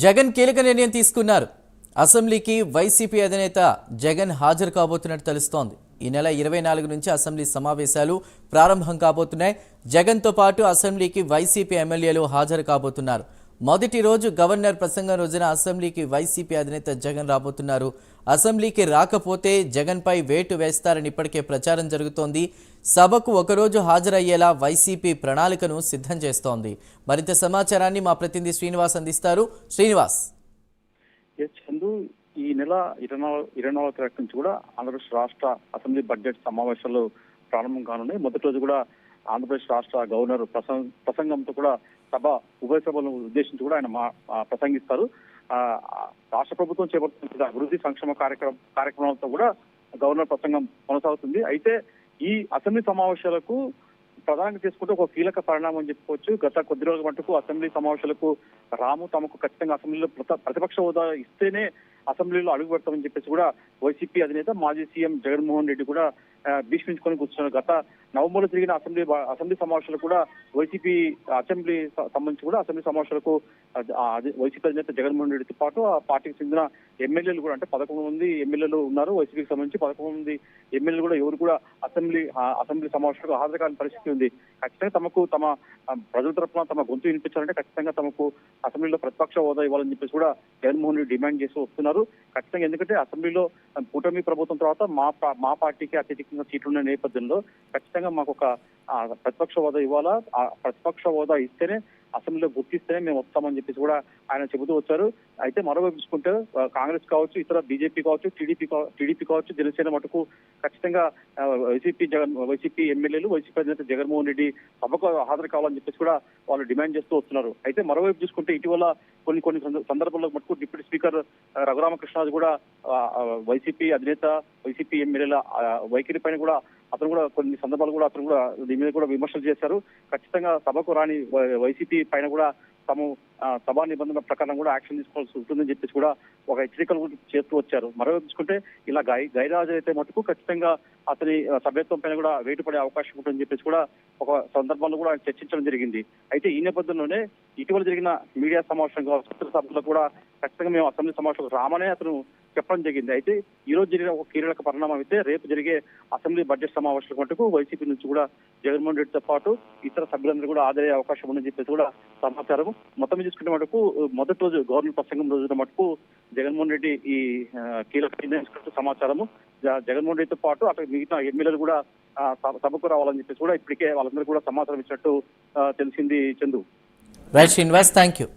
జగన్ కీలక నిర్ణయం తీసుకున్నారు. అసెంబ్లీకి వైసీపీ అధినేత జగన్ హాజరు కాబోతున్నట్టు తెలుస్తోంది. ఈ నెల 24 నుంచి అసెంబ్లీ సమావేశాలు ప్రారంభం కాబోతున్నాయి. జగన్తో పాటు అసెంబ్లీకి వైసీపీ ఎమ్మెల్యేలు హాజరు కాబోతున్నారు. మొదటి రోజు గవర్నర్ ప్రసంగం రోజున అసెంబ్లీకి వైసీపీ అధినేత జగన్ రాబోతున్నారు. అసెంబ్లీకి రాకపోతే జగన్పై వేటు వేస్తారని ఇప్పటికే ప్రచారం జరుగుతోంది. సభకు ఒకరోజు హాజరయ్యేలా వైసీపీ ప్రణాళికను సిద్ధం చేస్తోంది. మరింత సమాచారాన్ని మా ప్రతినిధి శ్రీనివాస్ అందిస్తారు. శ్రీనివాస్. చందు, ఈ నెల 24 తారీఖు నుంచి కూడా ఆంధ్రప్రదేశ్ రాష్ట్ర అసెంబ్లీ బడ్జెట్ సమావేశాలు ప్రారంభం కానున్నాయి. మొదటి రోజు కూడా ఆంధ్రప్రదేశ్ రాష్ట్ర గవర్నర్ ప్రసంగంతో కూడా సభ ఉభయ సభలను ఉద్దేశించి కూడా ఆయన ప్రసంగిస్తారు. రాష్ట్ర ప్రభుత్వం చేపడుతున్న అభివృద్ధి సంక్షేమ కార్యక్రమాలతో కూడా గవర్నర్ ప్రసంగం కొనసాగుతుంది. అయితే ఈ అసెంబ్లీ సమావేశాలకు ప్రధానంగా తీసుకుంటే ఒక కీలక పరిణామం అని చెప్పుకోవచ్చు. గత కొద్ది రోజుల మటుకు అసెంబ్లీ సమావేశాలకు తమకు ఖచ్చితంగా అసెంబ్లీలో ప్రతిపక్ష హోదా ఇస్తేనే అసెంబ్లీలో అడుగు పెడతామని చెప్పేసి కూడా వైసీపీ అధినేత మాజీ సీఎం జగన్మోహన్ రెడ్డి కూడా భీష్మించుకొని కూర్చున్నారు. గత నవంబర్లో జరిగిన అసెంబ్లీ సమావేశాలు కూడా వైసీపీ సంబంధించి కూడా అసెంబ్లీ సమావేశాలకు వైసీపీ అధినేత జగన్మోహన్ రెడ్డితో పాటు ఆ పార్టీకి చెందిన ఎమ్మెల్యేలు కూడా అంటే 11 మంది ఎమ్మెల్యేలు ఉన్నారు. వైసీపీకి సంబంధించి 11 మంది ఎమ్మెల్యేలు కూడా ఎవరు కూడా అసెంబ్లీ సమావేశాలకు హాజరు కాని పరిస్థితి ఉంది. ఖచ్చితంగా తమ ప్రజల తరఫున తమ గొంతు వినిపించాలంటే ఖచ్చితంగా తమకు అసెంబ్లీలో ప్రతిపక్ష హోదా ఇవ్వాలని చెప్పేసి కూడా జగన్మోహన్ రెడ్డి డిమాండ్ చేస్తూ వస్తున్నారు. ఖచ్చితంగా ఎందుకంటే అసెంబ్లీలో కూటమి ప్రభుత్వం తర్వాత మా పార్టీకి అత్యధికంగా సీట్లున్న నేపథ్యంలో ఖచ్చితంగా మాకు ఒక ప్రతిపక్ష హోదా ఇవ్వాలా, ఆ ప్రతిపక్ష హోదా ఇస్తేనే అసెంబ్లీలో గుర్తిస్తేనే మేము వస్తామని చెప్పేసి కూడా ఆయన చెబుతూ వచ్చారు. అయితే మరోవైపు చూసుకుంటే కాంగ్రెస్ కావచ్చు, ఇతర బీజేపీ కావచ్చు, టీడీపీ కావచ్చు, జనసేన మటుకు ఖచ్చితంగా వైసీపీ ఎమ్మెల్యేలు వైసీపీ అధినేత జగన్మోహన్ రెడ్డి సభకు హాజరు కావాలని చెప్పేసి కూడా వాళ్ళు డిమాండ్ చేస్తూ వస్తున్నారు. అయితే మరోవైపు చూసుకుంటే ఇటీవల కొన్ని సందర్భాల్లో మటుకు డిప్యూటీ స్పీకర్ రఘురామకృష్ణరాజు కూడా వైసీపీ అధినేత వైసీపీ ఎమ్మెల్యేల వైఖరి పైన కూడా అతను కూడా కొన్ని సందర్భాలు కూడా అతను కూడా దీని మీద కూడా విమర్శలు చేశారు. ఖచ్చితంగా సభకు రాని వైసీపీ పైన కూడా తాము సభా నిబంధనల ప్రకారం కూడా యాక్షన్ తీసుకోవాల్సి ఉంటుందని చెప్పేసి కూడా ఒక హెచ్చరికలు కూడా చేస్తూ వచ్చారు. మరోవైపు చూసుకుంటే ఇలా గైరాజు అయితే మటుకు ఖచ్చితంగా అతని సభ్యత్వం పైన కూడా వేటు పడే అవకాశం ఉంటుందని చెప్పేసి కూడా ఒక సందర్భంలో కూడా చర్చించడం జరిగింది. అయితే ఈ నేపథ్యంలోనే ఇటీవల జరిగిన మీడియా సమావేశం సభలో కూడా ఖచ్చితంగా మేము అసెంబ్లీ సమావేశం రామనే అతను చెప్పడం జరిగింది. అయితే ఈ రోజు జరిగిన ఒక కీలక పరిణామం అయితే రేపు జరిగే అసెంబ్లీ బడ్జెట్ సమావేశాల మటుకు వైసీపీ నుంచి కూడా జగన్మోహన్ రెడ్డితో పాటు ఇతర సభ్యులందరూ కూడా హాజరయ్యే అవకాశం ఉందని చెప్పేసి కూడా సమాచారం. మొత్తం చూసుకుంటే మటుకు మొదటి రోజు గవర్నర్ ప్రసంగం రోజున మటుకు జగన్మోహన్ రెడ్డి ఈ కీలక నిర్ణయం సమాచారము. జగన్మోహన్ రెడ్డితో పాటు అక్కడ మిగతా ఎమ్మెల్యేలు కూడా సభకు రావాలని చెప్పేసి కూడా ఇప్పటికే వాళ్ళందరూ కూడా సమాచారం ఇచ్చినట్టు తెలిసింది. Chandu. Right Srinivas, thank you.